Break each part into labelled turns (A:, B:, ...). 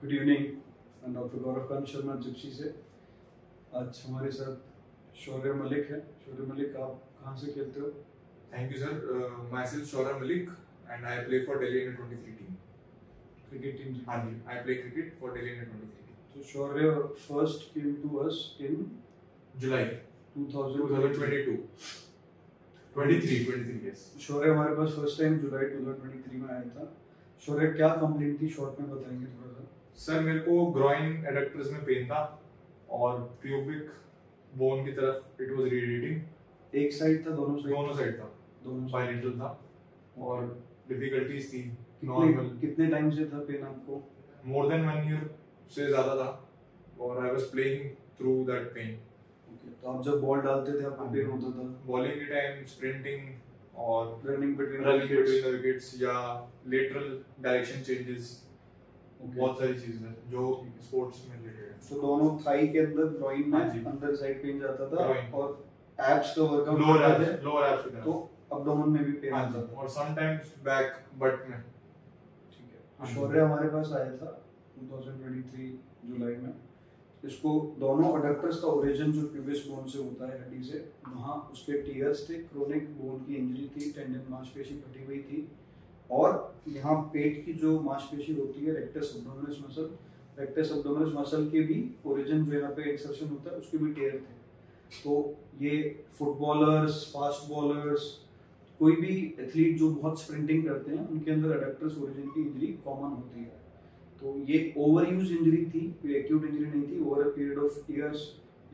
A: Good evening, मैं doctor गौरव Kant Sharma Gypsy से। आज हमारे साथ शौर्य मलिक है। शौर्य मलिक, आप कहाँ से खेलते हो?
B: Thank you, sir. Myself Shaurya Malik, and I play for Delhi Under 23 team.
A: Cricket team से?
B: हाँ जी, I play cricket for Delhi Under 23 team.
A: So Shaurya first came to us in
B: July 2022. 23 yes.
A: शौर्य हमारे पास first time जुलाई 2023 में आया था। शौर्य, क्या complaint थी, short में बताएंगे थोड़ा सा?
B: सर, मेरे को ग्रॉइन एडक्टर्स में पेन था और प्यूबिक बोन की तरफ इट वाज रेडिएटिंग।
A: एक साइड था, दोनों साइड
B: था,
A: दोनों
B: बायलेटरल था और डिफिकल्टीज थी।
A: कितने टाइम से था पेन आपको?
B: मोर देन 1 ईयर से ज्यादा था और I was playing through that pain.
A: तो आप जब बॉल डालते थे आपको पेन होता था?
B: बॉलिंग के टाइम, स्प्रिंटिंग और
A: रनिंग बिटवीन
B: द विकेट्स या लेटरल डायरेक्शन चेंजेस, बहुत सारी चीजें हैं जो स्पोर्ट्स में रिलेटेड है।
A: तो दोनों थाई के अंदर, ग्रॉइन में अंदर साइड पेन जाता था और एब्स का वर्कआउट
B: लोअर एब्स में,
A: तो अब्डोमेन में भी पेन आता था
B: और समटाइम्स बैक बट में।
A: ठीक है। शौर्य हमारे पास आया था 2023 जुलाई में। इसको दोनों अडक्टर्स का ओरिजिन जो प्यूबिस बोन से होता है, हड्डी से, वहाँ उसके टीयर्स थे, क्रोनिक बोन की इंजरी थी, टेंडन मांसपेशी फटी हुई थी और यहाँ पेट की जो मांसपेशी होती है rectus abdominis muscle, rectus abdominis muscle के भी ओरिजिन जो यहाँ पे इंसर्शन होता है उसके भी टेयर थे। तो ये फुटबॉलर्स, फास्ट बॉलर्स, कोई भी एथलीट जो बहुत स्प्रिंटिंग करते हैं उनके अंदर एडक्टर्स ओरिजिन की इंजरी कॉमन होती है। तो ये ओवर यूज इंजरी थी, कोई एक्यूट इंजरी नहीं थी। Over a period of years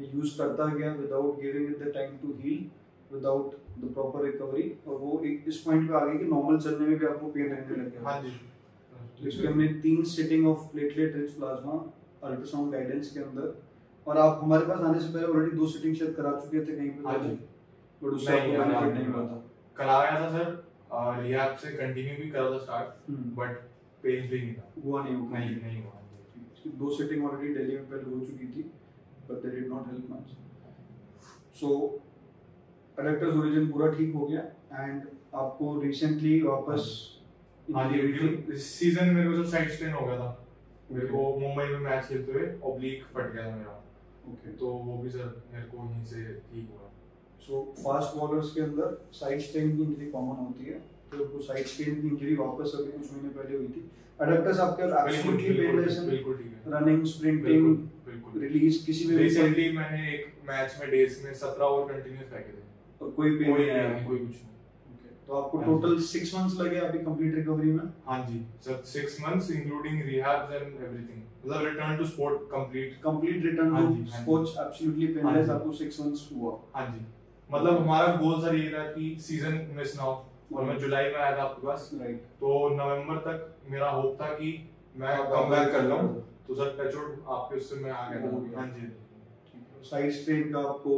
A: ये यूज करता गया without giving it the time to heal, without the proper recovery, और वो एक इस पॉइंट पे आ गई कि नॉर्मल चलने में भी आपको पेन रहने लग गया।
B: हाँ जी।
A: तो इसके हमने 3 sitting of platelet rich plasma ultrasound guidance के अंदर, और आप हमारे पास आने से पहले ऑलरेडी 2 सिटिंग शायद करा चुके थे कहीं पे।
B: हाँ जी।
A: बट उससे आपको बेनिफिट नहीं हुआ था।
B: कराया था सर, रिहैब से कंटिन्यू भी करा था स्टार्ट, बट पेन फ्री नहीं था।
A: हुआ नहीं
B: हुआ।
A: 2 सिटिंग ऑलरेडी दिल्ली में पहले हो चुकी थी, but they did not help much. So adductors origin पूरा ठीक हो गया एंड आपको रिसेंटली वापस
B: इस सीजन मेरे को जो साइड स्ट्रेन हो गया था, मेरे को मुंबई में मैच खेलते हुए ऑब्लिक फट गया था मेरा। तो वो भी सर मेरे को यहीं से ठीक हुआ।
A: सो फास्ट बॉलर्स के अंदर साइड स्ट्रेन की इंजरी कॉमन होती है, तो वो साइड स्ट्रेन की इंजरी वापस अभी कुछ महीने पहले हुई थी। एडक्टर्स आपके एब्सोल्युटली पेनलेस हैं,
B: बिल्कुल ठीक है।
A: रनिंग, स्प्रिंटिंग, रिलीज किसी भी
B: रिसेंटली मैंने एक मैच में डेज में 17 ओवर कंटीन्यूअस फेंके थे
A: और कोई पेन नहीं आया,
B: कोई कुछ नहीं।
A: तो आपको टोटल 6 मंथ्स लगे अभी कंप्लीट रिकवरी में?
B: हाँ जी sir, 6 months including rehabs and everything, मतलब return to sport complete
A: return to sports absolutely painless आपको 6 मंथ्स हुआ।
B: हाँ जी, मतलब हमारा गोल सर ये था कि सीजन मिस ना हो, और मैं जुलाई में आया था आपके पास,
A: राइट।
B: तो नवंबर तक मेरा होप था कि मैं कमबैक कर लूं, तो सर टचवुड आपके उससे मैं आ गया था। हाँ जी।
A: साइड स्ट्रेन का आपको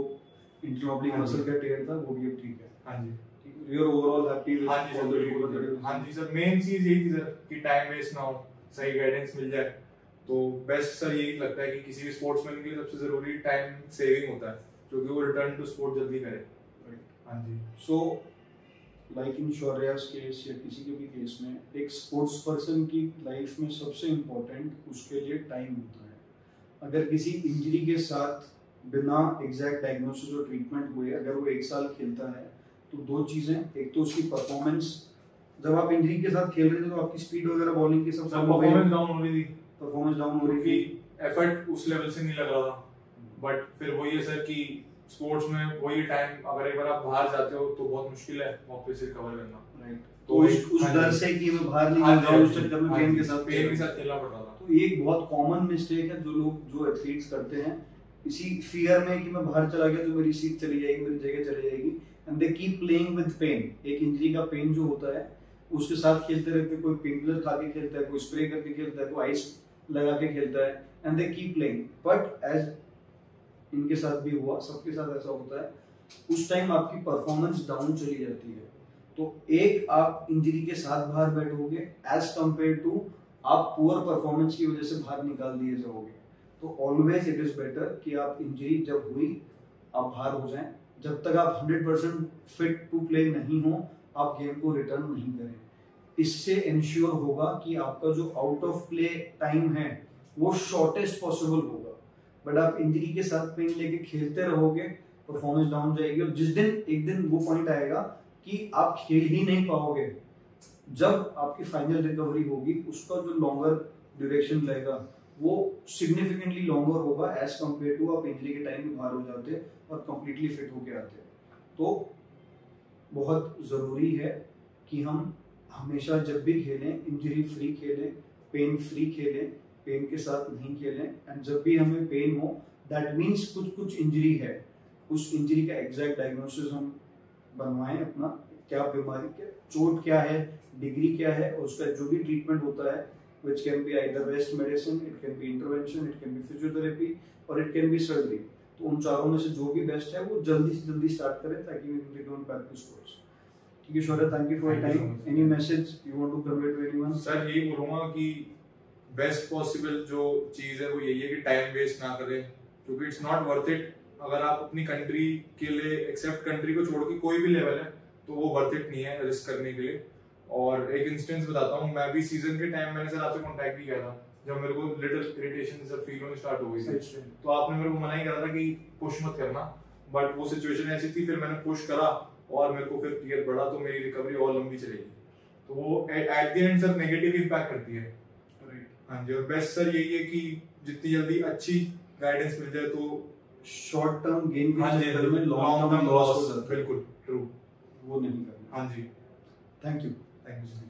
A: इंटरऑब्लिक मसल का टेयर था, वो भी अब ठीक है।
B: हाँ जी।
A: You are overall happy with?
B: हाँ जी सर, हाँ जी सर, मेन चीज यही थी सर कि टाइम वेस्ट ना हो, सही गाइडेंस मिल जाए। तो बेस्ट सर यही लगता है कि किसी भी स्पोर्ट्समैन के लिए सबसे जरूरी टाइम सेविंग होता है, जो कि वो रिटर्न टू स्पोर्ट जल्दी करे। हाँ जी।
A: सो लाइक इन शौर्यास केस या किसी के भी केस में, एक स्पोर्ट्स पर्सन की लाइफ में सबसे इम्पोर्टेंट उसके लिए टाइम होता है। अगर किसी इंजरी के साथ बिना एग्जैक्ट डायग्नोसिस और ट्रीटमेंट हुए अगर वो 1 साल खेलता है, तो 2 चीजें, एक तो उसकी परफॉर्मेंस, जब आप इंजरी के साथ खेल रहे थे तो आपकी स्पीड वगैरह बॉलिंग की सब
B: परफॉर्मेंस डाउन हो रही थी,
A: एफर्ट
B: उस लेवल से नहीं लग रहा था। बट फिर वही है सर कि स्पोर्ट्स में वही टाइम, अगर एक बार आप बाहर जाते हो तो बहुत मुश्किल है वापस रिकवर करना।
A: राइट। तो उस डर से कि मैं बाहर नहीं जा रहा हूं, उस चक्कर में पेन के साथ
B: खेलना पड़ रहा था।
A: तो ये एक बहुत कॉमन मिस्टेक है जो एथलीट्स करते हैं, इसी फियर में कि मैं बाहर चला गया तो मेरी सीट चली जाएगी, मेरी जगह चली जाएगी, and they keep playing with pain. एक इंजरी का पेन जो होता है उसके साथ खेलते रहते हैं, कोई पेन किलर खा के खेलता है, कोई स्प्रे करके खेलता है, कोई आइस लगा के खेलता है, and they keep playing. But as इनके साथ भी हुआ, सबके साथ ऐसा होता है, उस टाइम आपकी परफॉर्मेंस डाउन चली जाती है। तो एक आप इंजरी के साथ बाहर बैठोगे एज कंपेयर टू आप पुअर परफॉर्मेंस की वजह से बाहर निकाल दिए जाओगे। तो ऑलवेज इट इज बेटर कि आप इंजरी जब हुई आप बाहर हो जाएं। जब तक आप 100% फिट टू प्ले नहीं हो आप गेम को रिटर्न नहीं करें। इससे इंश्योर होगा कि आपका जो आउट ऑफ प्ले टाइम है वो शॉर्टेस्ट पॉसिबल होगा। बट आप इंजरी के साथ पेन लेके खेलते रहोगे, परफॉर्मेंस डाउन जाएगी, और जिस दिन एक दिन वो पॉइंट आएगा कि आप खेल ही नहीं पाओगे, जब आपकी फाइनल रिकवरी होगी उसका जो लॉन्गर ड्यूरेशन लगेगा वो सिग्निफिकेंटली लॉन्गर होगा एज कम्पेयर टू आप इंजरी के टाइम में बाहर हो जाते और कंप्लीटली फिट होके आते। तो बहुत ज़रूरी है कि हम हमेशा जब भी खेलें इंजरी फ्री खेलें, पेन फ्री खेलें, पेन के साथ नहीं खेलें। एंड जब भी हमें पेन हो दैट मीन्स कुछ इंजरी है, उस इंजरी का एग्जैक्ट डायग्नोसिस हम बनवाएं, अपना क्या बीमारी, क्या चोट क्या है, डिग्री क्या है, और उसका जो भी ट्रीटमेंट होता है which can be either rest medicine, it can be intervention, it can be physiotherapy और it can be surgery। तो उन चारों में से जो भी बेस्ट है वो जल्दी से जल्दी स्टार्ट करें ताकि we can return back to sports। ठीक है Shaurya, thank you for your time. Any message you want to convey to anyone?
B: Sir यही बोलूंगा कि बेस्ट पॉसिबल जो चीज है वो यही है कि टाइम वेस्ट ना करें, क्योंकि इट्स नॉट वर्थ इट। अगर आप अपनी कंट्री के लिए, एक्सेप्ट कंट्री को छोड़ के कोई भी लेवल है, तो वो वर्थ इट नहीं है रिस्क करने के लिए। और एक इंस्टेंस बताता हूँ, मैं भी सीजन के टाइम मैंने सर आपसे कांटेक्ट भी किया था जब मेरे को लिटिल इरिटेशन सब फील होनी स्टार्ट हो गई थी, तो आपने मेरे को मना ही करा था कि पुश मत करना, बट वो सिचुएशन ऐसी थी, फिर मैंने पुश करा और मेरे को फिर टीयर बढ़ा, तो मेरी रिकवरी और लंबी चलेगी। तो वो at the end sir negative impact करती है। हाँ जी, और बेस्ट सर यही है कि जितनी जल्दी अच्छी गाइडेंस मिल जाए तो
A: शॉर्ट टर्म गेन के चक्कर में
B: लॉन्ग टर्म लॉस हो जाता है। बिल्कुल ट्रू,
A: वो नहीं करना।
B: हाँ जी,
A: थैंक यू।
B: Thank you.